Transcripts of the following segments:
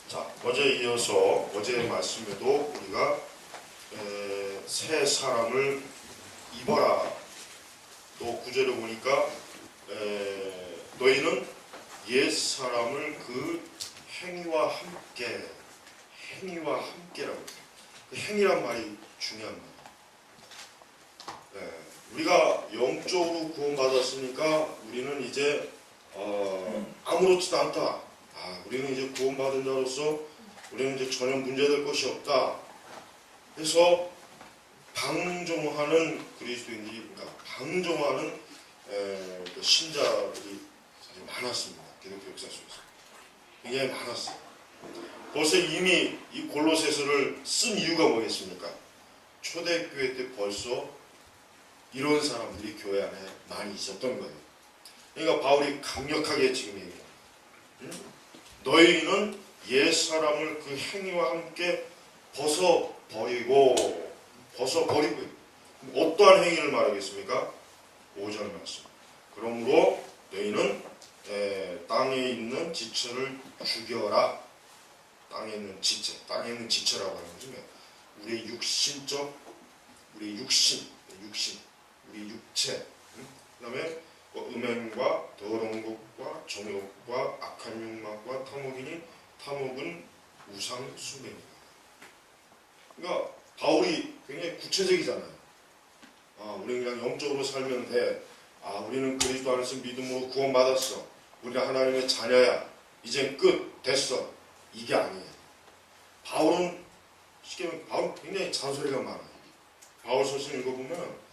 자, 어제 이어서 어제의 말씀에도 우리가 새 사람을 입어라. 또 구절을 보니까 너희는 옛 사람을 그 행위와 함께라고. 그 행위란 말이 중요한 말이에요. 우리가 영적으로 구원받았으니까 우리는 이제 아무렇지도 않다. 우리는 이제 구원받은 자로서 우리는 이제 전혀 문제될 것이 없다. 그래서 방종하는 그리스도인들이, 그러니까 방종하는 신자들이 많았습니다. 기독교 역사 속에서 굉장히 많았어요. 벌써 이미 이 골로새서를 쓴 이유가 뭐겠습니까? 초대교회 때 벌써 이런 사람들이 교회 안에 많이 있었던 거예요. 그러니까 바울이 강력하게 지금 얘기해요. 너희는 옛 사람을 그 행위와 함께 벗어버리고 어떠한 행위를 말하겠습니까? 5절 말씀. 그러므로 너희는 땅에 있는 지체를 죽여라. 땅에 있는 지체라고 하는 것은 우리의 우리 육체, 그 다음에 음행과 더러운 것과 정욕과 악한 욕망과 탐욕이니 탐욕은 우상 숭배입니다. 그러니까 바울이 굉장히 구체적이잖아요. 우리는 그냥 영적으로 살면 돼. 우리는 그리스도 안에서 믿음으로 구원받았어. 우리는 하나님의 자녀야. 이젠 끝 됐어. 이게 아니에요. 바울은 굉장히 잔소리가 많아요. 바울 서신 읽어보면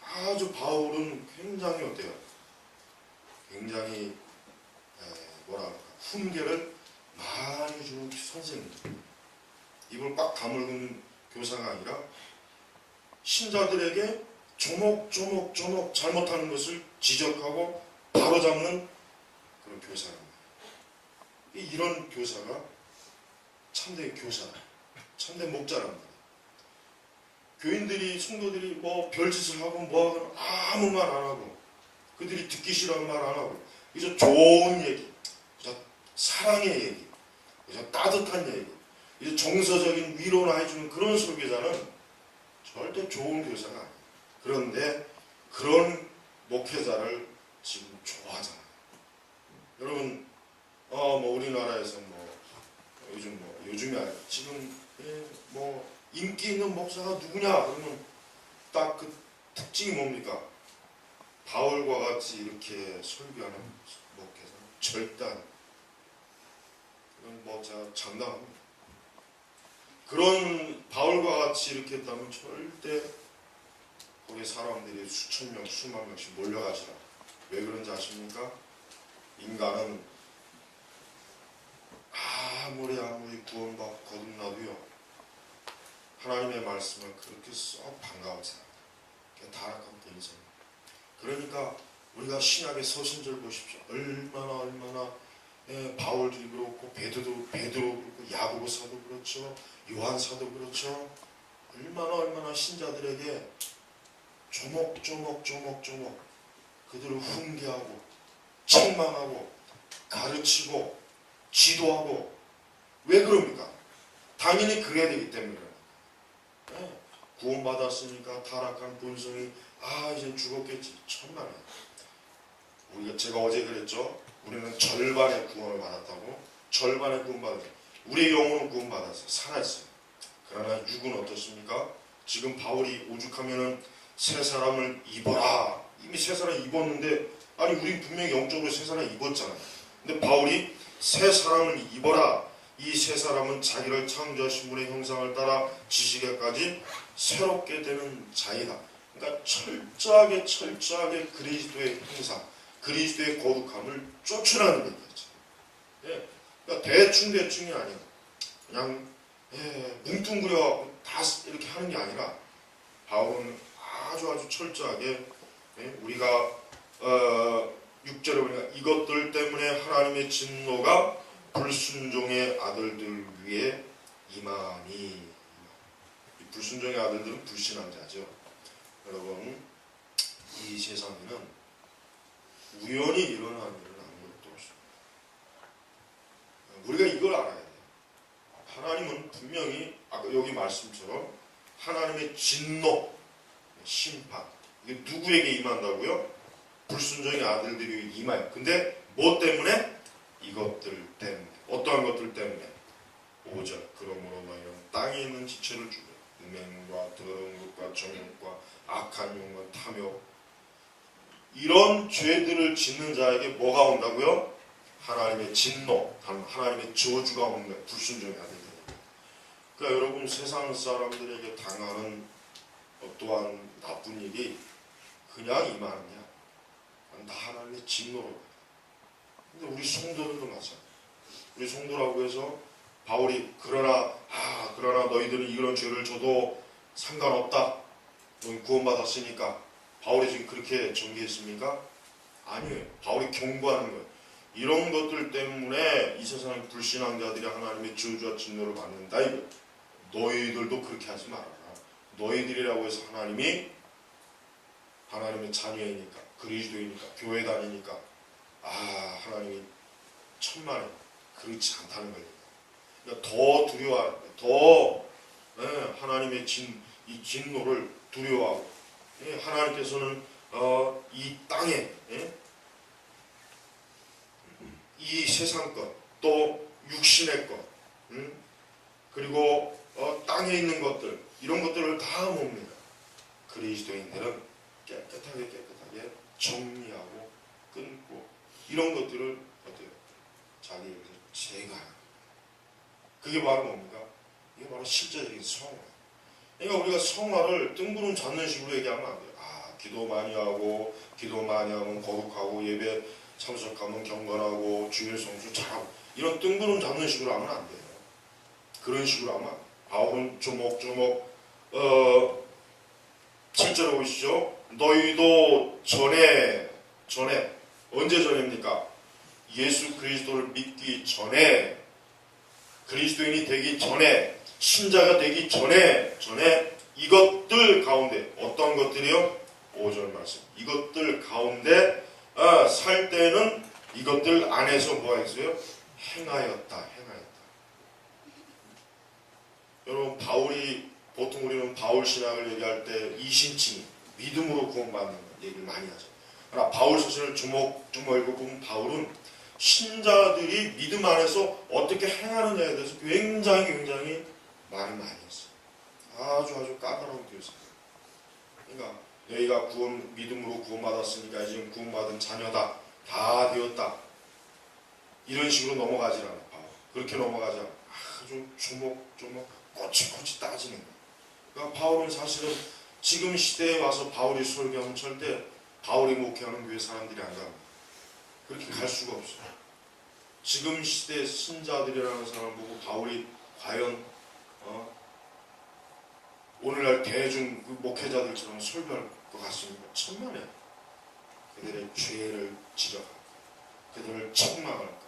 아주 바울은 굉장히 어때요? 굉장히 훈계를 많이 주는 선생님들. 입을 꽉 다물는 교사가 아니라 신자들에게 조목조목 잘못하는 것을 지적하고 바로잡는 그런 교사입니다. 이런 교사가 참된 교사, 참된 목자랍니다. 교인들이, 성도들이 뭐 별짓을 하고 뭐하고 아무 말 안 하고 그들이 듣기 싫어하는 말 안 하고 그저 좋은 얘기, 그저 사랑의 얘기, 그저 따뜻한 얘기, 이제 정서적인 위로나 해주는 그런 설교자는 절대 좋은 교사가 아니에요. 그런데 그런 목회자를 지금 좋아하잖아요. 여러분, 우리나라에서 요즘에 지금 인기 있는 목사가 누구냐? 그러면 딱 그 특징이 뭡니까? 바울과 같이 이렇게 설교하는 목회자는 절대 안, 이건 제가 장담합니다. 그런 바울과 같이 이렇게 했다면 절대 거기 사람들이 수천 명, 수만 명씩 몰려가지라. 왜 그런지 아십니까? 인간은 아무리 구원받고 거듭나도요, 하나님의 말씀을 그렇게 썩 반가워하지 않아요. 타락한 본성. 그러니까 우리가 신약의 서신절 보십시오. 얼마나 바울도 그렇고 베드로 그렇고 야고보 사도 그렇죠. 요한 사도 그렇죠. 얼마나 신자들에게 조목조목 그들을 훈계하고 책망하고 가르치고 지도하고. 왜 그럽니까? 당연히 그래야 되기 때문에. 구원받았으니까 타락한 본성이 이제 죽었겠지. 천만에. 제가 어제 그랬죠. 우리는 절반의 구원을 받았다고. 절반의 구원받았어요. 우리의 영혼은 구원받았어요. 살아있어요. 그러나 육은 어떻습니까? 지금 바울이 오죽하면은 새 사람을 입어라. 이미 새 사람 입었는데, 우리 분명히 영적으로 새 사람 입었잖아요. 근데 바울이 새 사람을 입어라. 이 새 사람은 자기를 창조하신 분의 형상을 따라 지식에까지 새롭게 되는 자이다. 그러니까 철저하게 그리스도의 형상, 그리스도의 거룩함을 쫓으라는 얘기죠. 그러니까 대충이 아니에요. 그냥 뭉뚱그려 다 이렇게 하는 게 아니라 바울은 아주 철저하게, 우리가 6절에 보니까 이것들 때문에 하나님의 진노가 불순종의 아들들 위에 임하니. 이 불순종의 아들들은 불신한 자죠. 여러분, 이 세상에는 우연히 일어나는 일은 아무것도 없습니다. 우리가 이걸 알아야 돼요. 말씀처럼 하나님의 진노, 심판, 이게 누구에게 임한다고요? 불순종의 아들들이 임해요. 근데 뭐 때문에? 이것들 때문에. 어떠한 것들 때문에? 5절, 그러므로 너희는 땅에 있는 지체를 주고 음행과 더러운 것과 정욕과 악한 욕과 탐욕, 이런 죄들을 짓는 자에게 뭐가 온다고요? 하나님의 진노, 하나님의 저주가 오는 거예요. 불순종의 아들들. 그러니까 여러분, 세상 사람들에게 당하는 어떠한 나쁜 일이 그냥 임하느냐? 다 하나님의 진노로. 근데 우리 성도들도 마찬가지예요. 우리 성도라고 해서 바울이 그러나 너희들은 이런 죄를 져도 상관없다. 너희 구원받았으니까. 바울이 지금 그렇게 전개했습니까? 아니에요. 바울이 경고하는 거예요. 이런 것들 때문에 이 세상의 불신앙자들이 하나님의 저주와 진노를 받는다. 이거. 너희들도 그렇게 하지 말아라. 너희들이라고 해서 하나님의 자녀이니까, 그리스도이니까, 교회 다니니까 하나님이 천만에 그렇지 않다는 거예요. 그러니까 더 두려워하는 거예요. 더 하나님의 이 진노를 두려워하고, 하나님께서는 이 땅에 이 세상 것, 또 육신의 것, 그리고 땅에 있는 것들, 이런 것들을 다 뭡니까? 그리스도인들은 깨끗하게 정리하고 끊고 이런 것들을 어때요? 자기에게 제거하는. 그게 바로 뭡니까? 이게 바로 실제적인 성화. 그러니까 우리가 성화를 뜬구름 잡는 식으로 얘기하면 안 돼요. 기도 많이 하고, 기도 많이 하면 거룩하고, 예배 참석하면 경건하고, 주일 성수 잘하고, 이런 뜬구름 잡는 식으로 하면 안 돼요. 그런 식으로 하면 바울은 조목조목 7절에 보시죠. 너희도 전에 언제 전입니까? 예수 그리스도를 믿기 전에, 그리스도인이 되기 전에, 신자가 되기 전에 이것들 가운데, 어떤 것들이요? 5절 말씀. 이것들 가운데 살 때는 이것들 안에서 뭐 했어요? 행하였다. 여러분, 보통 우리는 바울 신학을 얘기할 때 이신칭, 믿음으로 구원받는 얘기를 많이 하죠. 그러나 바울 서신을 주목주목 읽어보면 바울은 신자들이 믿음 안에서 어떻게 행하느냐에 대해서 굉장히 말을 많이 했어요. 아주 까다로운 교사예요. 그러니까 너희가 믿음으로 구원받았으니까 지금 구원받은 자녀다, 다 되었다, 이런 식으로 넘어가지 않아요. 그렇게 넘어가지 않아요. 아주 조목조목 꼬치꼬치 따지는 거예요. 그러니까 바울은 사실은 지금 시대에 와서 바울이 설교하면 절대 바울이 목회하는 교회 사람들이 안 갑니다. 그렇게 갈 수가 없어요. 지금 시대 신자들이라는 사람 보고 바울이 과연 오늘날 대중 목회자들처럼 설교할 것 같습니까? 천만에. 그들의 죄를 지적하고 그들을 책망할까.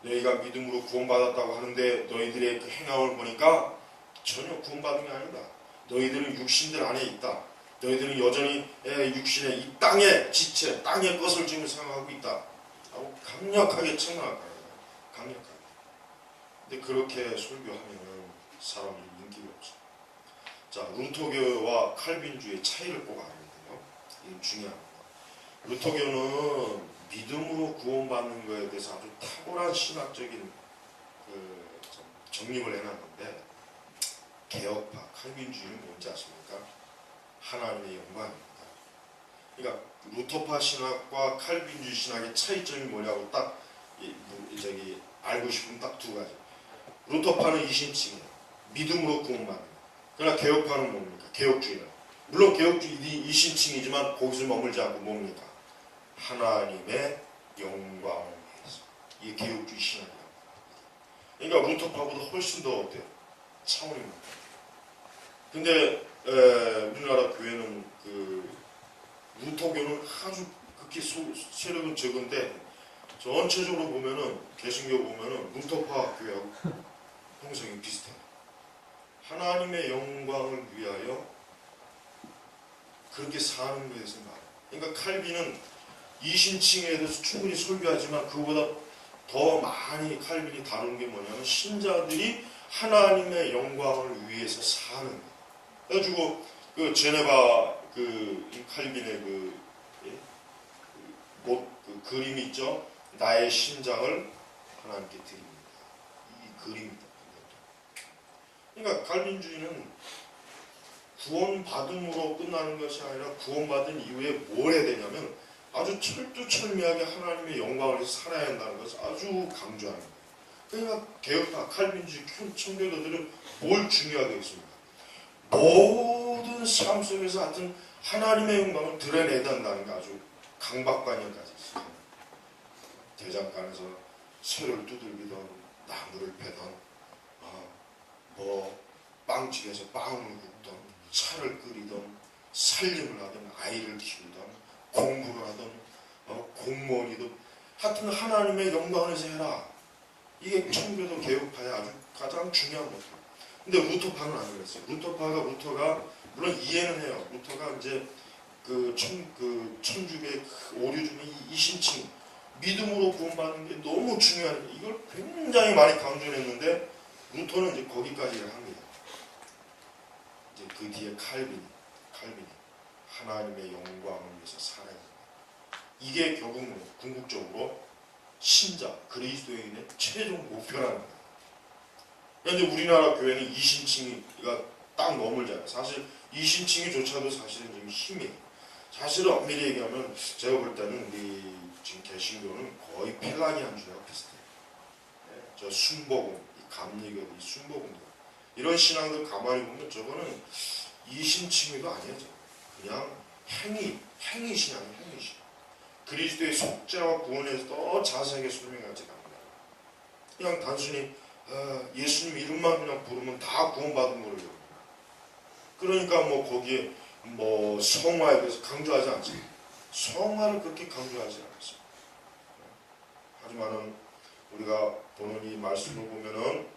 너희가 믿음으로 구원받았다고 하는데 너희들의 그 행함을 보니까 전혀 구원받은 게 아니다. 너희들은 육신들 안에 있다. 너희들은 여전히 육신의 이 땅의 지체, 땅의 것을 지금 생각하고 있다. 하고 강력하게 책망할 거예요. 강력하게. 근데 그렇게 설교하면 사람들이 인기가 없어요. 자, 루터교와 칼빈주의 차이를 꼭 알아야 돼요. 이게 중요합니다. 루터교는 믿음으로 구원받는 것에 대해서 아주 탁월한 신학적인 정립을 해놨는데, 개혁파 칼빈주의는 뭔지 아십니까? 하나님의 영광입니다. 그러니까 루터파 신학과 칼빈주의 신학의 차이점이 뭐냐고 딱 알고 싶으면 딱 두 가지. 루터파는 이신칭이에요. 믿음으로 구원받는. 그러나 개혁파는 뭡니까? 개혁주의는. 물론 개혁주의 이신칭이지만 거기서 머물지 않고 뭡니까? 하나님의 영광을 위해서. 이게 개혁주의 신학이에요. 그러니까 루터파보다 훨씬 더 어때요? 차원이 높아요. 근데 우리나라 교회는 루터교는 아주 극히 세력은 적은데 전체적으로 보면은, 개신교 보면은 루터파 교회하고 형성이 비슷해요. 하나님의 영광을 위하여 그렇게 사는 것에 대해서 말해요. 그러니까 칼빈은 이신칭에 대해서 충분히 설교하지만 그보다 더 많이 칼빈이 다루는 게 뭐냐면 신자들이 하나님의 영광을 위해서 사는 거예요. 그래가지고 그 제네바 그 칼빈의 그 그림이 있죠. 나의 심장을 하나님께 드립니다. 이 그림입니다. 그러니까 칼빈주의는 구원받음으로 끝나는 것이 아니라 구원받은 이후에 뭘 해야 되냐면 아주 철두철미하게 하나님의 영광을 위해서 살아야 한다는 것을 아주 강조하는 거예요. 그러니까 개혁파 칼빈주의 청교도들은 뭘 중요하게 했습니까? 모든 삶 속에서 하여튼 하나님의 영광을 드러내야 한다는 게 아주 강박관념까지 있어요. 대장간에서 쇠를 두들기던 나무를 패던 빵집에서 빵을 굽던 차를 끓이던 살림을 하던 아이를 키우던 공부를 하던 공무원이든 하여튼 하나님의 영광에서 해라. 이게 청교도 개혁파의 아주 가장 중요한 것이에요. 근데 루터파는 안 그랬어요. 루터가 물론 이해는 해요. 루터가 이제 천주교의 오류 중에 이신칭 믿음으로 구원받는 게 너무 중요한 이걸 굉장히 많이 강조했는데 루터는 이제 거기까지 합니다. 이제 그 뒤에 칼빈이 하나님의 영광을 위해서 살아야 합니다. 이게 결국 궁극적으로 신자 그리스도인의 최종 목표라는 거예요. 그런데 우리나라 교회는 이신칭이가 딱 머물잖아요. 사실 이신칭이조차도 사실은 좀 힘이에요. 사실은 엄밀히 얘기하면 제가 볼 때는 우리 지금 개신교는 거의 펠라기안주의와 비슷해요. 저 순복음, 감리교, 이 순복음 이런 신앙들 가만히 보면 저거는 이신칭의도 아니에요. 그냥 행위 신앙이에요. 행위 신앙. 그리스도의 속죄와 구원에서 더 자세하게 설명하지 않습니다. 그냥 단순히 예수님 이름만 그냥 부르면 다 구원받은 거예요. 그러니까 거기에 성화에 대해서 강조하지 않습니다. 성화를 그렇게 강조하지 않습니다. 하지만은 우리가 보는 이 말씀을 보면은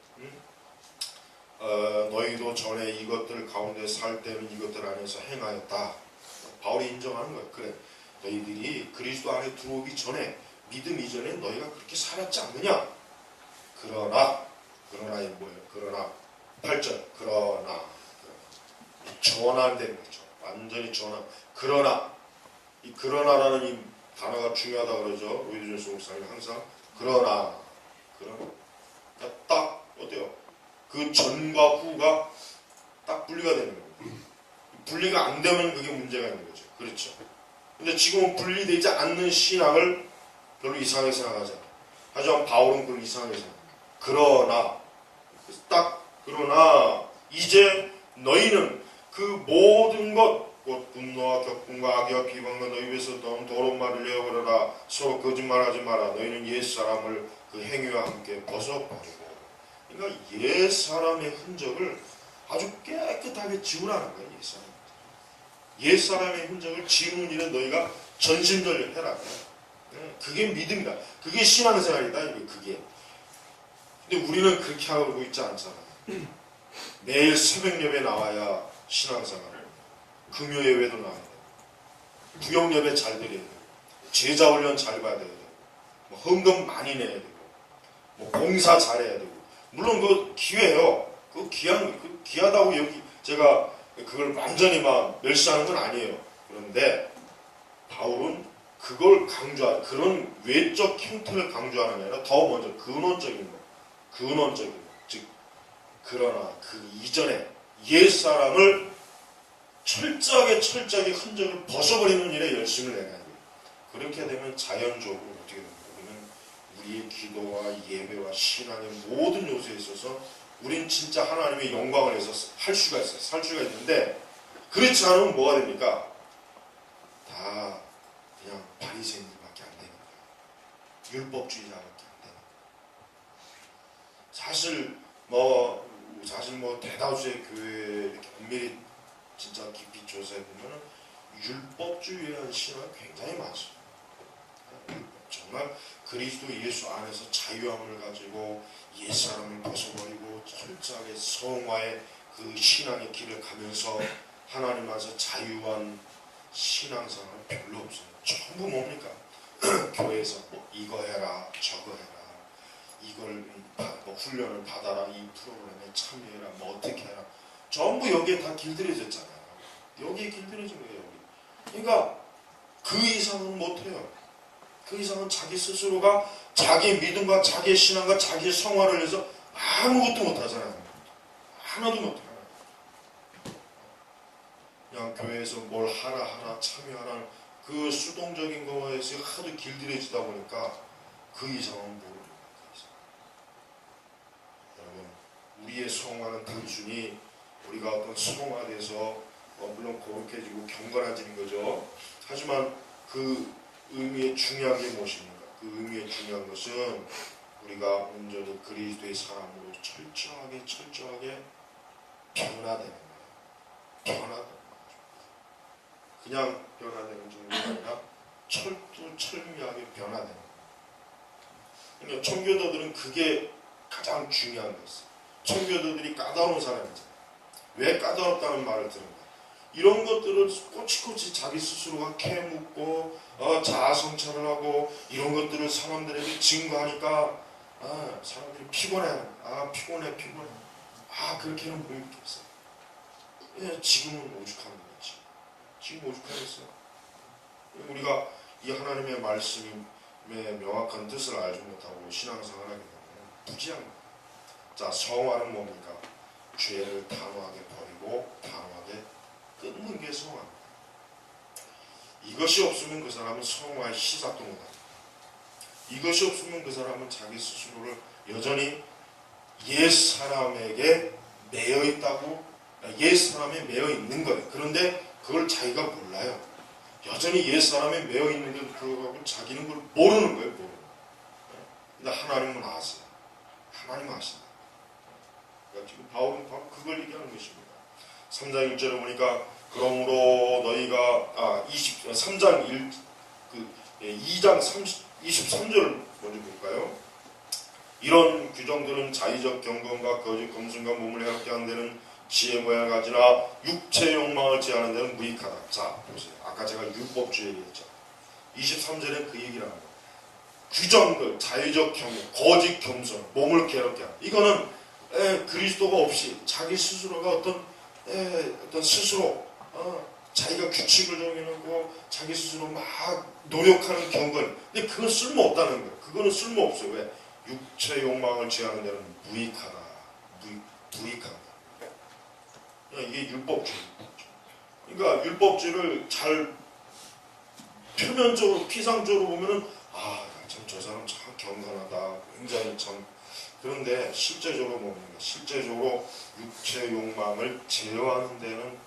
너희도 전에 이것들 가운데 살 때는 이것들 안에서 행하였다. 바울이 인정하는 거예요. 그래, 너희들이 그리스도 안에 들어오기 전에 믿음 이전에 너희가 그렇게 살았지 않느냐. 그러나이 뭐예요? 그러나 8절 그러나 전환된 거죠. 완전히 전환. 그러나 이 그러나라는 이 단어가 중요하다고 그러죠. 로이드 존스 목사님 항상 그러나 딱 어때요? 그 전과 후가 딱 분리가 되는 거예요. 분리가 안 되면 그게 문제가 있는 거죠. 그렇죠. 근데 지금은 분리되지 않는 신앙을 별로 이상하게 생각하지 않아요. 하지만 바울은 그걸 이상하게 생각해요. 그러나 이제 너희는 그 모든 것 곧 분노와 격분과 악의와 비방과 너희 위해서 더러운 말을 내어버려라. 서로 거짓말하지 마라. 너희는 옛사람을 그 행위와 함께 벗어버리고. 그러니까 옛사람의 흔적을 아주 깨끗하게 지우라는 거예요. 옛사람의 흔적을 지우는 일은 너희가 전심전력 해라. 그게 믿음이다. 그게 신앙생활이다. 그게. 근데 우리는 그렇게 하고 있지 않잖아요. 매일 새벽 예배 나와야 신앙생활을 금요 예배도 나와야 돼요. 구역 예배 잘 드려야 돼요. 제자 훈련 잘 봐야 돼요. 헌금 많이 내야 되고, 봉사 잘해야 되고. 물론 그 기회예요. 그 귀하다고 여기 제가 그걸 완전히 막 멸시하는 건 아니에요. 그런데 바울은 그걸 강조하는 그런 외적 형태를 강조하는 게 아니라 더 먼저 근원적인 거, 즉 그러나 그 이전에 옛 사람을 철저하게 흔적을 벗어버리는 일에 열심을 내야 돼요. 그렇게 되면 자연적으로 어떻게 됩니까? 그러면 우리의 기도와 예배와 신앙의 모든 요소에 있어서 우린 진짜 하나님의 영광을 위해서 할 수가 있어요. 살 수가 있는데 그렇지 않으면 뭐가 됩니까? 다 그냥 바리새인들밖에 안 되는 거예요. 율법주의자밖에 안 되는 거예요. 사실 대다수의 교회 이렇게 엄밀히 진짜 깊이 조사해 보면 율법주의에 대한 신앙이 굉장히 많습니다. 정말 그리스도 예수 안에서 자유함을 가지고 옛사람을 벗어버리고 철저하게 성화의 그 신앙의 길을 가면서 하나님 안에서 자유한 신앙생활은 별로 없어요. 전부 뭡니까? 교회에서 이거 해라 저거 해라 이걸 훈련을 받아라, 이 프로그램에 참여해라, 뭐 어떻게 해라, 전부 여기에 다 길들여졌잖아요. 여기에 길들여진 거예요. 여기. 그러니까 그 이상은 못해요. 그 이상은 자기 스스로가 자기 믿음과 자기의 신앙과 자기의 성화를 위해서 아무것도 못하잖아요. 하나도 못해요. 그냥 교회에서 뭘 하라 참여하라 그 수동적인 거에서 하도 길들여지다 보니까 그 이상은 모르는 거예요. 여러분, 우리의 성화는 단순히 우리가 어떤 성화돼서 물론 거룩해지고 경건해지는 거죠. 하지만 그 의미의 중요한 게 무엇입니까? 그 의미의 중요한 것은 우리가 온전히 그리스도의 사람으로 철저하게 변화되는 거예요. 변화되는 거죠. 그냥 변화되는 정도가 아니라 철두철미하게 변화되는 거예요. 그러니까 청교도들은 그게 가장 중요한 것이에요. 청교도들이 까다로운 사람이잖아요. 왜 까다롭다는 말을 들은 거예요? 이런 것들을 꼬치꼬치 자기 스스로가 캐묻고 자아 성찰을 하고 이런 것들을 사람들에게 증거하니까 사람들이 피곤해. 피곤해. 그렇게는 못 믿겠어요. 예, 지금은 오죽하는 거지. 지금 오죽하겠어요. 우리가 이 하나님의 말씀의 명확한 뜻을 알지 못하고 신앙생활을 하게 되면 부지한 거예요. 자, 성화는 뭡니까? 죄를 단호하게 버리고 단호하게 끊는 게 성화입니다. 이것이 없으면 그 사람은 성화의 시작도 못합니다. 이것이 없으면 그 사람은 자기 스스로를 여전히 옛 사람에게 매여 있다고, 옛 사람에 매여 있는 거예요. 그런데 그걸 자기가 몰라요. 여전히 옛 사람에 매여 있는 걸 그러고 자기는 그걸 모르는 거예요. 모르는 거예요. 근데 하나님은 아세요. 하나님은 아신다. 그러니까 지금 바울은 바로 그걸 얘기하는 것입니다. 3장 1절에 보니까 그러므로 너희가 3장 2장 23절을 먼저 볼까요? 이런 규정들은 자의적 경건과 거짓 검증과 몸을 해롭게 하는 데는 지혜 모양을 가지나 육체 욕망을 제하는 데는 무익하다. 자, 보세요. 아까 제가 율법주의 얘기했죠. 23절에 그 얘기를 합니다. 규정들, 자의적 경건, 거짓 겸손, 몸을 괴롭게 하는, 이거는 그리스도가 없이 자기 스스로가 어떤 스스로 자기가 규칙을 정해놓고 자기 스스로 막 노력하는 경건. 근데 그건 쓸모없다는 거예요. 그거는 쓸모없어요. 왜? 육체 욕망을 제하는 데는 무익하다. 무익하다. 이게 율법주의. 그러니까 율법주의를 잘 표면적으로 피상적으로 보면은 참 저 사람 참 경건하다. 굉장히 참. 그런데 실제적으로 뭡니까? 실제적으로 육체 욕망을 제어하는 데는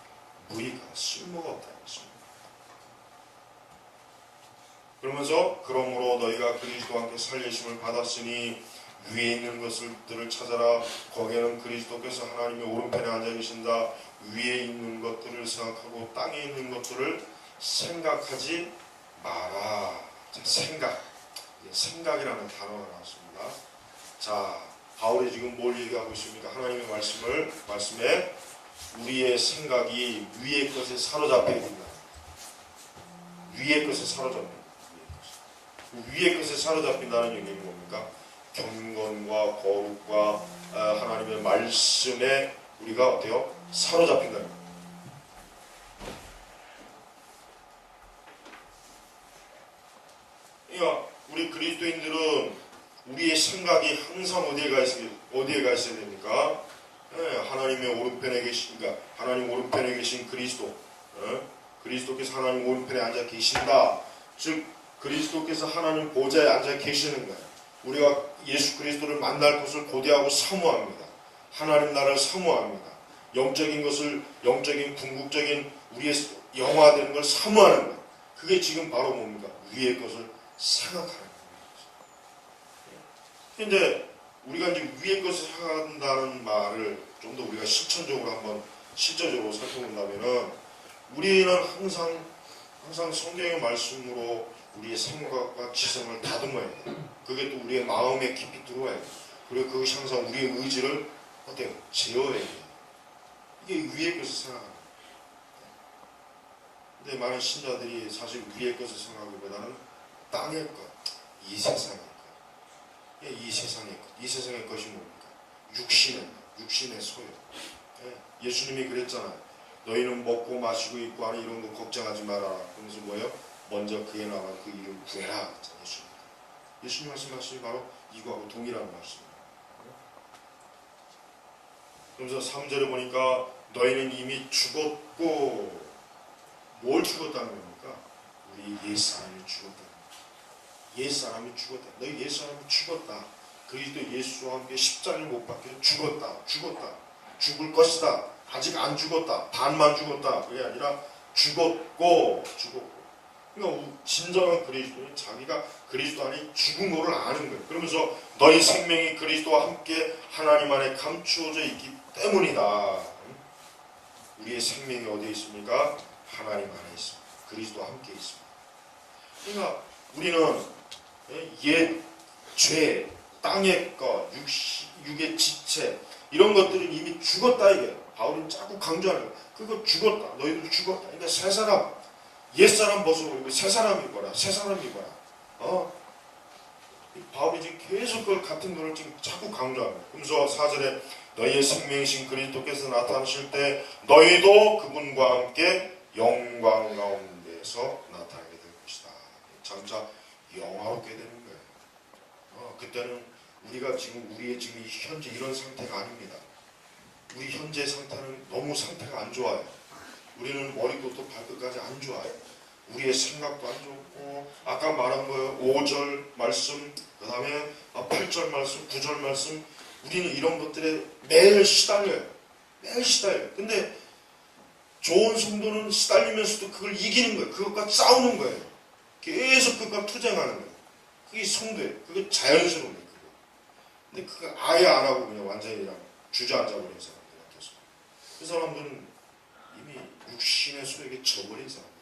무익하다. 쓸모가 없다는 것입니다. 그러면서 그러므로 너희가 그리스도와 함께 살리심을 받았으니 위에 있는 것들을 찾아라. 거기에는 그리스도께서 하나님의 오른편에 앉아 계신다. 위에 있는 것들을 생각하고 땅에 있는 것들을 생각하지 마라. 자, 생각이라는 단어가 나왔습니다. 자, 바울이 지금 뭘 얘기하고 있습니까? 하나님의 말씀에 우리의 생각이 위의 것에 사로잡혀야 된다. 위의 것에 사로잡힌다. 위의 것에 사로잡힌다는 얘기는 뭡니까? 경건과 거룩과 하나님의 말씀에 우리가 어때요? 사로잡힌다는 거예요. 그러니까 우리 그리스도인들은 우리의 생각이 항상 어디에 가 있어야 됩니까? 하나님의 오른편에 계신가? 하나님 오른편에 계신 그리스도, 그리스도께서 하나님 오른편에 앉아 계신다. 즉 그리스도께서 하나님 보좌에 앉아 계시는 거예요. 우리가 예수 그리스도를 만날 것을 고대하고 사모합니다. 하나님 나라를 사모합니다. 영적인 것을, 영적인 궁극적인 우리의 영화되는 걸 사모하는 거예요. 그게 지금 바로 뭡니까? 위의 것을 생각하는 거예요. 근데 우리가 이제 위의 것을 생각한다는 말을 좀 더 우리가 실천적으로 한번 실제적으로 살펴본다면은 우리는 항상 성경의 말씀으로 우리의 생각과 지성을 다듬어야 돼요. 그게 또 우리의 마음에 깊이 들어와야 돼요. 그리고 그것이 항상 우리의 의지를 어때요? 제어해야 돼요. 이게 위의 것을 생각하는 거예요. 근데 많은 신자들이 사실 위의 것을 생각하기보다는 땅의 것, 이 세상의 것. 이 세상의 것. 이 세상의 것이 뭡니까? 육신의 소유. 예수님이 그랬잖아요. 너희는 먹고 마시고 입고 하는 이런 거 걱정하지 마라. 그러면서 뭐예요? 먼저 그의 나라 그 일을 구해라. 예수님 말씀이 바로 이거하고 동일한 말씀이에요. 그러면서 3절에 보니까 너희는 이미 죽었고, 뭘 죽었다는 겁니까? 우리 옛사람이 죽었다. 옛사람이 죽었다. 너희 옛사람이 죽었다. 그리스도 예수와 함께 십자가를 못 박혀 죽었다. 죽을 것이다. 아직 안 죽었다. 반만 죽었다. 그게 아니라 죽었고. 그러니까 진정한 그리스도는 자기가 그리스도 안에 죽은 것을 아는 거예요. 그러면서 너희 생명이 그리스도와 함께 하나님 안에 감추어져 있기 때문이다. 우리의 생명이 어디에 있습니까? 하나님 안에 있습니다. 그리스도와 함께 있습니다. 그러니까 우리는 옛 죄, 땅의 것, 육의 지체 이런 것들은 이미 죽었다 이게. 바울은 자꾸 강조하는 거예요. 그거 죽었다. 너희들 죽었다. 그러니까 새 사람, 옛사람 벗어버리고 새 사람이 뭐라. 바울이 지금 계속 그걸 같은 거를 지금 자꾸 강조합니다. 그러면서 4절에 너희의 생명이신 그리스도께서 나타나실 때 너희도 그분과 함께 영광 가운데서 나타나게 될 것이다. 장차 영화롭게 되는 거예요. 그때는 우리가 지금 우리의 지금 현재 이런 상태가 아닙니다. 우리 현재 상태는 너무 상태가 안 좋아요. 우리는 머리부터 발끝까지 안 좋아요. 우리의 생각도 안 좋고, 아까 말한 거예요. 5절 말씀, 그 다음에 8절 말씀, 9절 말씀, 우리는 이런 것들에 매일 시달려요. 근데 좋은 성도는 시달리면서도 그걸 이기는 거예요. 그것과 싸우는 거예요. 계속 그것과 투쟁하는 거예요. 그게 성도예요. 그게 자연스러운 거예요. 근데 그거 아예 안 하고 그냥 완전히 그냥 주저앉아 버린 사람들 같아서. 그 사람들은 이미 육신의 소에게 져버린 사람들.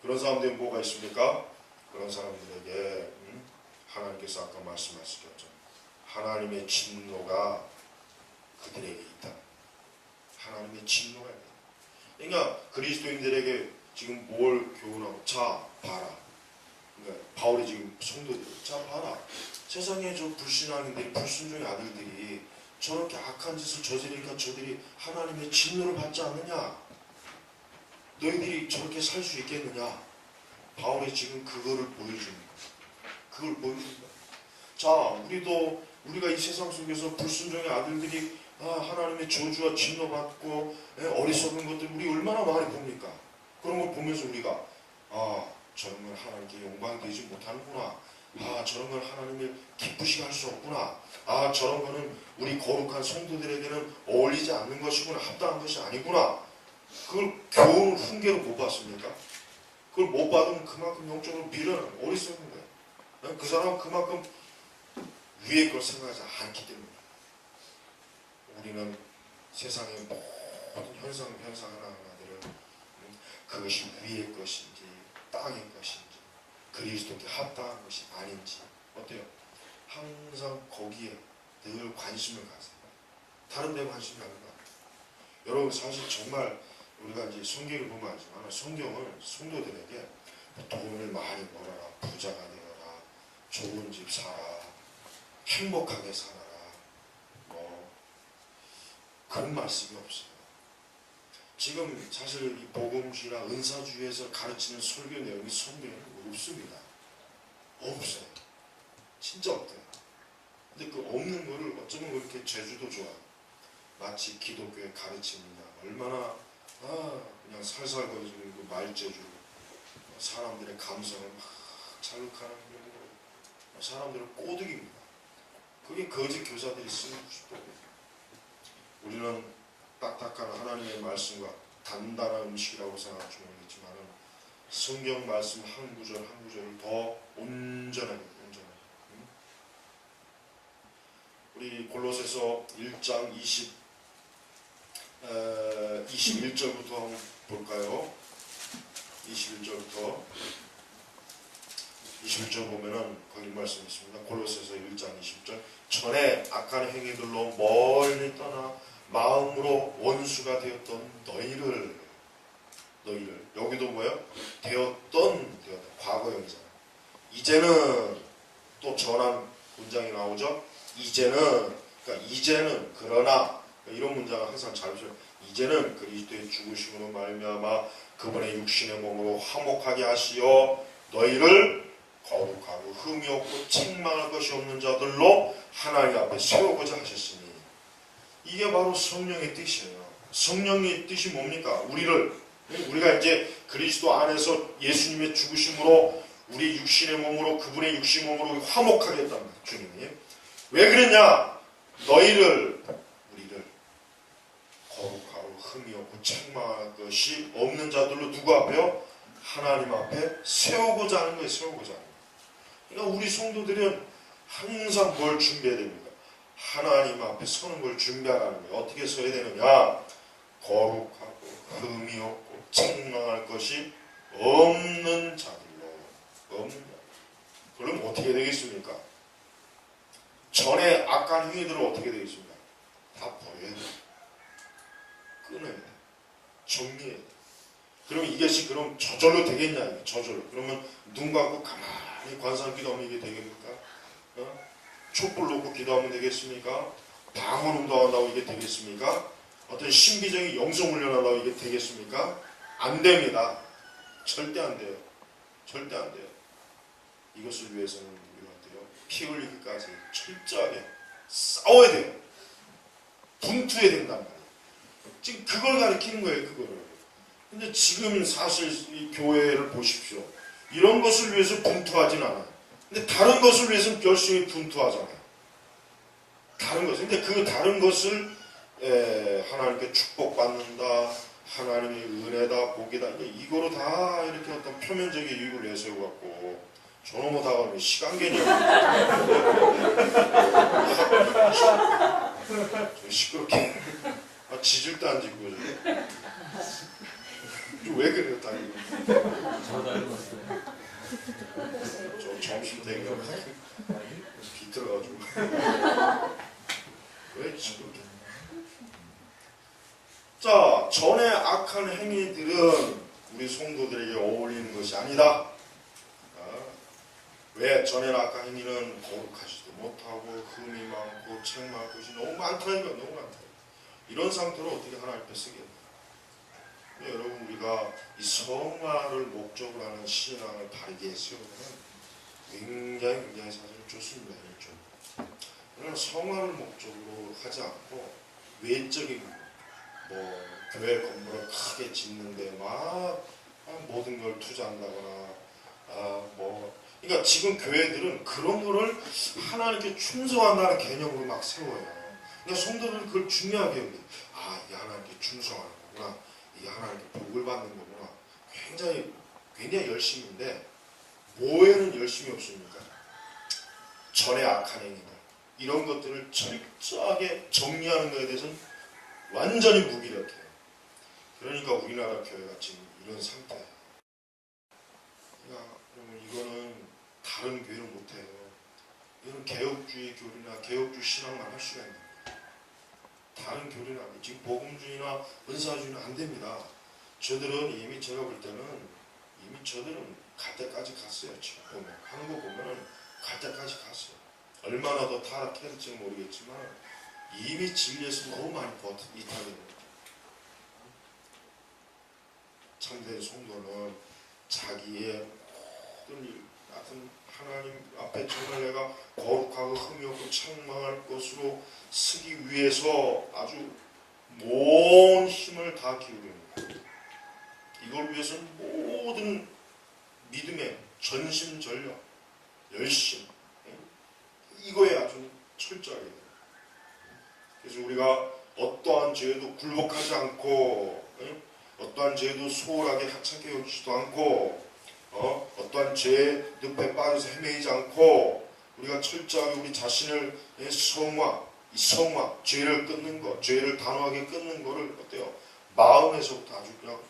그런 사람들이 뭐가 있습니까? 그런 사람들에게 하나님께서 아까 말씀하셨죠. 하나님의 진노가 그들에게 있다. 하나님의 진노가 있다. 그러니까 그리스도인들에게 지금 뭘 교훈하고, 자 봐라. 그러니까 바울이 지금 성도들, 자 봐라. 세상에 저 불신앙인들이, 불순종의 아들들이 저렇게 악한 짓을 저지르니까 저들이 하나님의 진노를 받지 않느냐? 너희들이 저렇게 살 수 있겠느냐? 바울이 지금 그거를 보여주는 거야. 자, 우리가 이 세상 속에서 불순종의 아들들이 하나님의 저주와 진노받고 어리석은 것들 우리 얼마나 많이 봅니까? 그런 걸 보면서 우리가 저런 걸 하나님께 영광이 되지 못하는구나. 저런 걸 하나님을 기쁘시게 할 수 없구나. 저런 거는 우리 거룩한 성도들에게는 어울리지 않는 것이구나. 합당한 것이 아니구나. 그걸 교훈을 훈계로 못 받습니까? 그걸 못 받으면 그만큼 영적으로 미련한 어리석은 거예요. 그 사람은 그만큼 위의 걸 생각하지 않기 때문에. 우리는 세상의 모든 현상 하나하나들을 그것이 위의 것인지 땅의 것인지 그리스도께 합당한 것이 아닌지 어때요? 항상 거기에 늘 관심을 가세요. 다른 데 관심이 안 가요. 여러분 사실 정말 우리가 이제 성경을 보면 알지만 성경은 성도들에게 돈을 많이 벌어라, 부자가 되어라, 좋은 집 사라, 행복하게 살아라, 그런 말씀이 없어요. 지금 사실 이 복음주의나 은사주의에서 가르치는 설교 내용이 성경에 없습니다. 없어요. 진짜 없대요. 근데 그 없는 거를 어쩌면 그렇게 제주도 좋아요. 마치 기독교의 가르침이냐 얼마나 그냥 살살거리는 그 말재주로 사람들의 감성을 막 자극하는 그런 거, 사람들은 꼬득입니다. 그게 거짓 교사들이 쓰는 것이고, 우리는 딱딱한 하나님의 말씀과 단단한 음식이라고 생각할지 모르겠지만 성경 말씀 한 구절 한 구절을 더 온전하게 우리 골로새서 1장 21절부터 한번 볼까요? 21절부터 21절 보면은 거기 말씀이 있습니다. 골로새서 1장 20절 전에 악한 행위들로 멀리 떠나 마음으로 원수가 되었던 너희를 여기도 뭐예요? 되었던 과거형이잖아요. 이제는 또 전한 문장이 나오죠. 이제는 그러니까 이제는 그러나 이런 문장을 항상 잘 보시면 이제는 그리스도의 죽으심으로 말미암아 그분의 육신의 몸으로 화목하게 하시어 너희를 거룩하고 흠이 없고 책망할 것이 없는 자들로 하나님 앞에 세우고자 하셨으니 이게 바로 성령의 뜻이에요. 성령의 뜻이 뭡니까? 우리가 이제 그리스도 안에서 예수님의 죽으심으로 우리 육신의 몸으로 그분의 육신의 몸으로 화목하게 했단 말이에요. 주님이 왜 그랬냐? 우리를 거룩하고 흠이 없고 책망할 것이 없는 자들로 누구 앞에요? 하나님 앞에 세우고자 하는 거예요. 세우고자 하는 거예요. 그러니까 우리 성도들은 항상 뭘 준비해야 됩니까? 하나님 앞에 서는 걸 준비하라는 거예요. 어떻게 서야 되느냐? 거룩하고 흠이 없고 책망할 것이 없는 자들로. 그럼 어떻게 되겠습니까? 전에 악한 행위들은 어떻게 되겠습니까? 다 버려야 돼요. 끊어야 돼요. 정리해야 돼요. 그럼 이것이 그럼 저절로 되겠냐? 저절로. 그러면 눈 감고 가만히 관상 기도하면 이게 되겠습니까? 촛불 놓고 기도하면 되겠습니까? 방언 운동한다고 이게 되겠습니까? 어떤 신비적인 영성 훈련한다고 이게 되겠습니까? 안 됩니다. 절대 안 돼요. 절대 안 돼요. 이것을 위해서는 우리가 어때요? 피 흘리기까지 철저하게 싸워야 돼요. 분투해야 된단 말이에요. 지금 그걸 가리키는 거예요. 그거를. 근데 지금 사실 이 교회를 보십시오. 이런 것을 위해서 분투하진 않아요. 근데 다른 것을 위해서는 열심히 분투하잖아요. 다른 것을. 근데 그 다른 것을 하나님께 축복받는다, 하나님의 은혜다, 복이다, 이거로 다 이렇게 어떤 표면적인 이유를 내세워갖고 저놈의 다가오면 시간 개념 시끄럽게 지질도 안 짓고 왜 그래요, 다니고? 저도 알고 있어요. 저 점심 되기가 비틀어가지고 왜 시끄럽게? 자, 전에 악한 행위들은 우리 성도들에게 어울리는 것이 아니다. 왜? 전에 악한 행위는 거룩하지도 못하고 흠이 많고 책망할 것이 너무 많다니까. 너무 많다. 이런 상태로 어떻게 하나님 앞에 쓰겠나? 여러분, 우리가 이 성화를 목적으로 하는 신앙을 바르게 세우면 굉장히 사실 좋습니다. 그러나 성화를 목적으로 하지 않고 외적인 교회 건물을 크게 짓는데 막 모든 걸 투자한다거나 그러니까 지금 교회들은 그런 거를 하나님께 충성한다는 개념으로 막 세워요. 그러니까 성도들은 그걸 중요하게 여겨요. 이게 하나님께 충성하는 거구나. 이게 하나님께 복을 받는 거구나. 굉장히 열심인데 뭐에는 열심이 없습니까? 전에 악한 행위들 이런 것들을 철저하게 정리하는 것에 대해서는 완전히 무기력해요. 그러니까 우리나라 교회가 지금 이런 상태예요. 그러니까 이거는 다른 교회는 못해요. 이건 개혁주의 교리나 개혁주의 신앙만 할 수가 있는 거예요. 다른 교리는 안 돼요. 지금 복음주의나 은사주의는 안 됩니다. 저들은 이미 제가 볼 때는 저들은 갈 때까지 갔어요. 지금 보면 한국 보면은 갈 때까지 갔어요. 얼마나 더 타락해야 될지 모르겠지만 이미 진리에서 너무 많이 이탈이 됩니다. 참된 성도는 자기의 모든 일, 같은 하나님 앞에 정말 내가 거룩하고 흠이 없고 책망할 것으로 쓰기 위해서 아주 온 힘을 다 기울이는 거예요. 이걸 위해서는 모든 믿음의 전심전력, 열심, 이거에 아주 철저하게 돼요. 그래서 우리가 어떠한 죄에도 굴복하지 않고, 어떠한 죄에도 소홀하게 하찮게 여기지도 않고, 어떠한 죄의 늪에 빠져서 헤매이지 않고, 우리가 철저하게 우리 자신을 성화, 죄를 끊는 것, 죄를 단호하게 끊는 것을 어때요? 마음에서부터 아주 그냥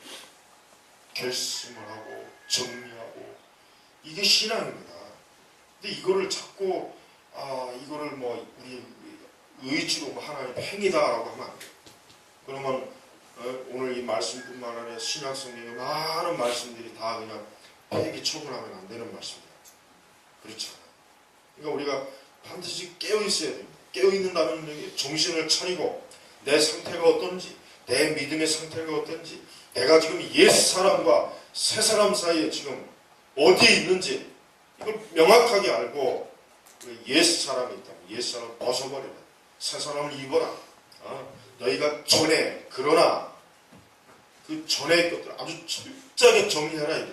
결심을 하고 정리하고 이게 신앙입니다. 근데 이거를 자꾸 이거를 우리 의지로 하나님 행위다라고 하면 안 돼요. 그러면 오늘 이 말씀뿐만 아니라 신약 성경의 많은 말씀들이 다 그냥 폐기 처분하면 안 되는 말씀이에요. 그렇잖아요. 그러니까 우리가 반드시 깨어 있어야 됩니다. 깨어있는다는 얘기, 정신을 차리고 내 상태가 어떤지, 내 믿음의 상태가 어떤지, 내가 지금 옛 사람과 새 사람 사이에 지금 어디에 있는지 이걸 명확하게 알고 옛 사람이 있다면 옛 사람을 벗어버리라. 새 사람을 입어라. 너희가 전에 그러나 그 전의 것들 아주 철저하게 정리해라.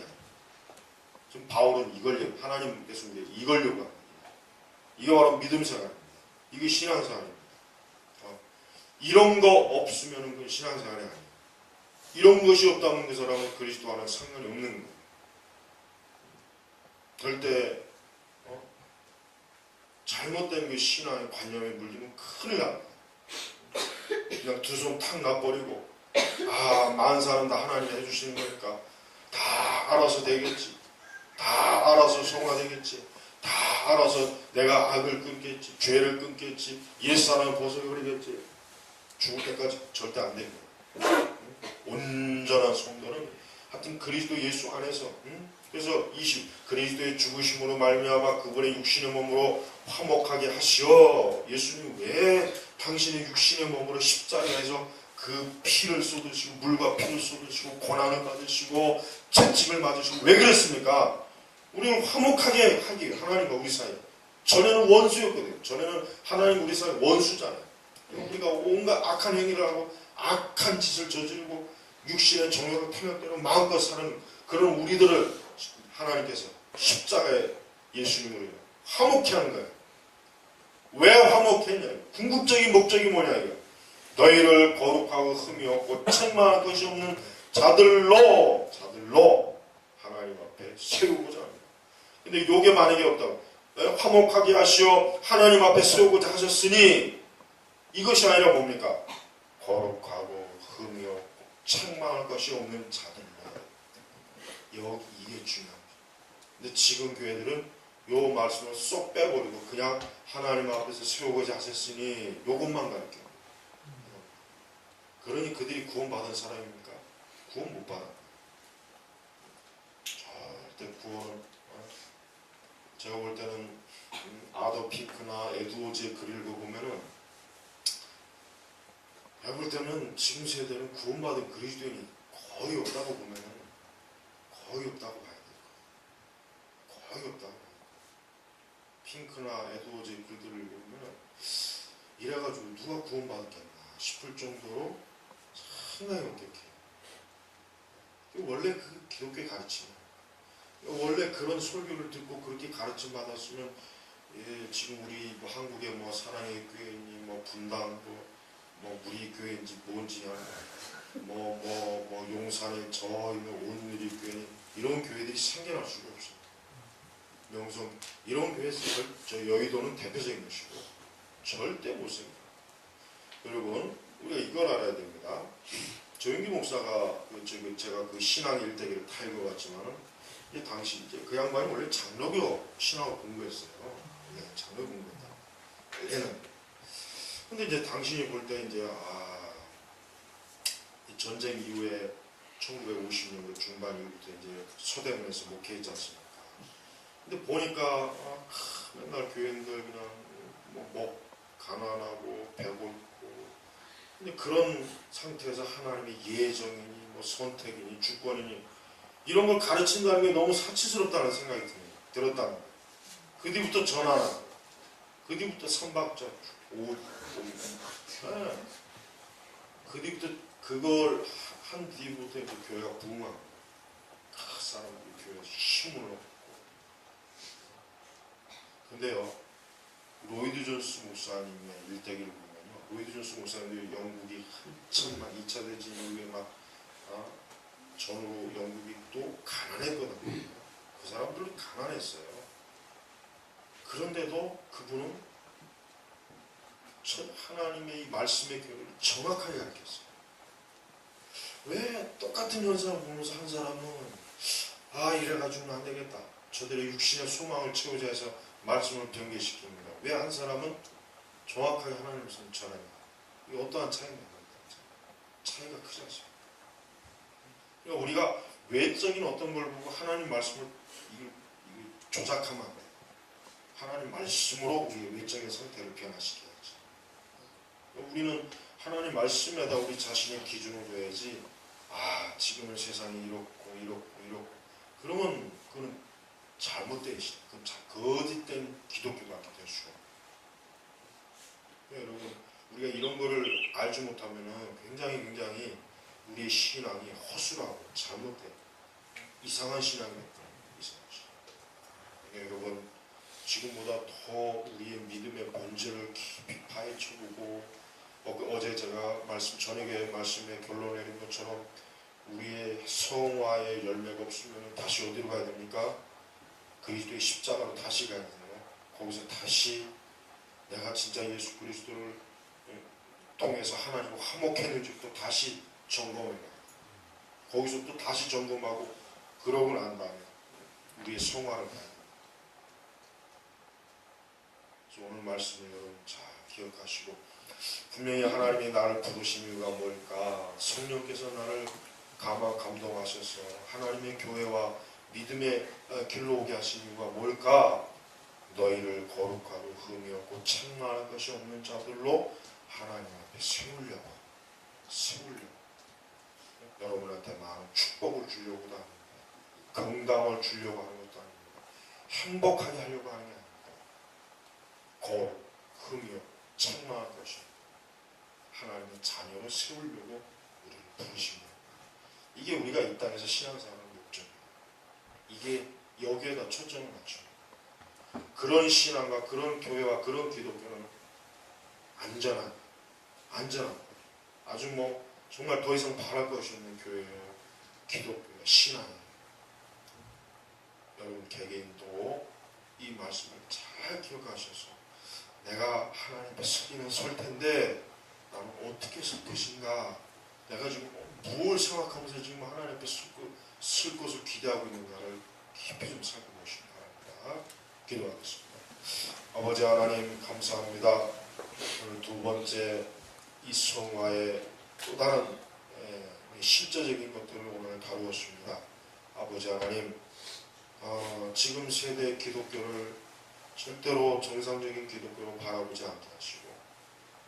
지금 바울은 이걸 하나님께서 이걸 요구합니다. 이게 바로 믿음 생활입니다. 이게 신앙생활입니다. 이런 거 없으면 그 신앙생활이 아니에요. 이런 것이 없다면 그 사람은 그리스도와는 상관이 없는 거예요. 절대 잘못된 그 신앙의 관념에 물리면 큰일 납니다. 그냥 두 손 탁 놔버리고 많은 사람 다 하나님이 해주시는 거니까 다 알아서 되겠지. 다 알아서 성화되겠지. 다 알아서 내가 악을 끊겠지. 죄를 끊겠지. 옛사람을 벗어버리겠지. 죽을 때까지 절대 안 됩니다. 온전한 성도는 하여튼 그리스도 예수 안에서 그래서 20 그리스도의 죽으심으로 말미암아 그분의 육신의 몸으로 화목하게 하시어. 예수님 왜 당신의 육신의 몸으로 십자가에서 그 피를 쏟으시고 물과 피를 쏟으시고 고난을 받으시고 채찍을 맞으시고 왜 그랬습니까? 우리는 화목하게 하기 하나님과 우리 사이. 전에는 원수였거든요. 전에는 하나님 우리 사이 원수잖아요. 우리가 온갖 악한 행위를 하고 악한 짓을 저지르고 육신의 정욕을 타격되는 마음껏 사는 그런 우리들을 하나님께서 십자가에 예수님으로 화목케 하는 거예요. 왜 화목케 했냐? 궁극적인 목적이 뭐냐 이거. 너희를 거룩하고 흠이 없고 책망할 것이 없는 자들로 하나님 앞에 세우고자 합니다. 근데 요게 만약에 없다고 화목하게 하시어 하나님 앞에 세우고자 하셨으니 이것이 아니라 뭡니까? 거룩하고 흠이 없고 책망할 것이 없는 자들로. 여기 이게 중요합니다. 근데 지금 교회들은 요 말씀을 쏙 빼버리고 그냥 하나님 앞에서 세우고자 하셨으니 요것만 가르쳐요. 그러니 그들이 구원받은 사람입니까? 구원 못 받아. 절대 구원은 제가 볼 때는 아더 핑크나 에드워즈의 글 읽어보면은 제가 볼 때는 지금 세대는 구원받은 그리스도인이 거의 없다고 보면은 거의 없다고 봐야 돼요. 거의 없다고 봐야 돼요. 핑크나 에드워즈의 글들을 읽으면은 이래가지고 누가 구원받았겠나 싶을 정도로 상당히 엄격해요. 원래 그 기독교의 가르침이에요. 원래 그런 설교를 듣고 그렇게 가르침 받았으면 지금 우리 한국의 사랑의 교회니 분당 우리 교회인지 뭔지 용산에 저 있는 온누리 교회 이런 교회들이 생겨날 수가 없어요. 명성 이런 교회에서 저 여의도는 대표적인 것이고 절대 못 생겨요. 여러분 우리가 이걸 알아야 됩니다. 조영기 목사가 제가 그 신앙 일대기를 다 읽어봤지만은 당시 이제 그 양반이 원래 장로교 신학을 공부했어요. 네, 장로 공부했다. 원래는. 근데 이제 당신이 볼 때 이제 이 전쟁 이후에 1950년대 중반 이후부터 이제 서대문에서 목회했지 않습니까? 근데 보니까 맨날 교인들 그냥 가난하고 배고프고 근데 그런 상태에서 하나님의 예정이니 선택이니 주권이니 이런 걸 가르친다는 게 너무 사치스럽다는 생각이 들었다는 거예요. 그 뒤부터 전화나 그 뒤부터 선박자 그 뒤부터 그걸 한 뒤부터 이제 교회가 부흥하고 각 사람들이 교회에서 힘을 얻고 근데요 로이드 존스 목사님의 일대기를 보면요 로이드 존스 목사님이 영국이 한참 2차 대전 이후에 전후로 영국이 또 가난했거든요. 그 사람들은 가난했어요. 그런데도 그분은 하나님의 이 말씀의 교리를 정확하게 가르쳤어요. 왜 똑같은 현상을 보면서 한 사람은 이래가지고는 안 되겠다. 저들의 육신의 소망을 채우자 해서 말씀을 변개시킵니다. 왜 한 사람은 정확하게 하나님 말씀을 전합니다. 이게 어떠한 차이입니까? 차이가 크지 않습니까? 그러니까 우리가 외적인 어떤 걸 보고 하나님 말씀을 조작하면 안 돼요. 하나님 말씀으로 우리의 외적인 상태를 변화시켜야지. 우리는 하나님 말씀에다 우리 자신의 기준을 둬야지. 지금은 세상이 이렇고 그러면 그건 잘못된 신, 그건 거짓된 기독교가 될 수가 없어요. 여러분, 우리가 이런 거를 알지 못하면은 굉장히 우리의 신앙이 허술하고 잘못된 이상한 신앙이 됩니다. 이상한 신앙. 여러분, 지금보다 더 우리의 믿음의 본질을 깊이 파헤쳐보고 어제 제가 저녁에 말씀에 결론 내린 것처럼 우리의 성화의 열매가 없으면 다시 어디로 가야 됩니까? 그리스도의 십자가로 다시 가야 돼요. 거기서 다시 내가 진짜 예수 그리스도를 통해서 하나님과 화목했는지 또 다시 점검해요. 거기서 또 다시 점검하고 그러고 난 다음에 우리의 성화를 가야 돼요. 그래서 오늘 말씀을 여러분 잘 기억하시고, 분명히 하나님이 나를 부르신 이유가 뭘까? 성령께서 나를 감동하셔서 하나님의 교회와 믿음의 길로 오게 하신 이유가 뭘까? 너희를 거룩하고 흠이 없고 책망할 것이 없는 자들로 하나님 앞에 세우려고 여러분한테 많은 축복을 주려고도 아닙니다. 건강을 주려고 하는 것도 아닙니다. 행복하게 하려고 하는 게 아닙니다. 거룩, 흠이 없고 책망할 것이 하나님의 자녀로 세우려고 우리를 부르신 거예요. 이게 우리가 이 땅에서 신앙생활의 목적이에요. 이게 여기에다 초점을 맞춰요. 그런 신앙과 그런 교회와 그런 기독교는 안전한 아주 정말 더 이상 바랄 것이 없는 교회예요. 기독교의 신앙이에요. 여러분 개개인도 이 말씀을 잘 기억하셔서 내가 하나님 앞에 서기는 설 텐데 나는 어떻게 설 것인가, 내가 지금 무엇을 생각하면서 지금 하나님 앞에 쓸 것을 기대하고 있는가를 깊이 좀 살펴보시기 바랍니다. 기도하겠습니다. 아버지 하나님 감사합니다. 오늘 두 번째 이 성화의 또 다른 실제적인 것들을 오늘 다루었습니다. 아버지 하나님, 지금 세대 기독교를 절대로 정상적인 기독교로 바라보지 않게 하시고,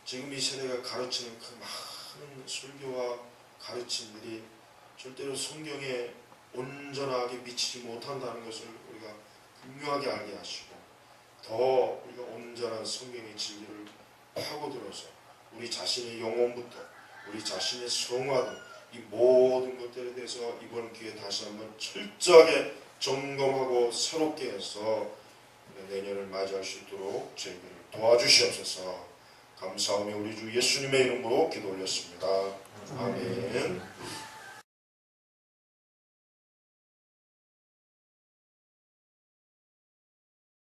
지금 이 세대가 가르치는 그 많은 설교와 가르침들이 절대로 성경에 온전하게 미치지 못한다는 것을 우리가 분명하게 알게 하시고, 더 우리가 온전한 성경의 진리를 파고들어서 우리 자신의 영혼부터 우리 자신의 성화 등 이 모든 것들에 대해서 이번 기회에 다시 한번 철저하게 점검하고 새롭게 해서 내년을 맞이할 수 있도록 저희들을 도와주시옵소서. 감사하며 우리 주 예수님의 이름으로 기도 올렸습니다.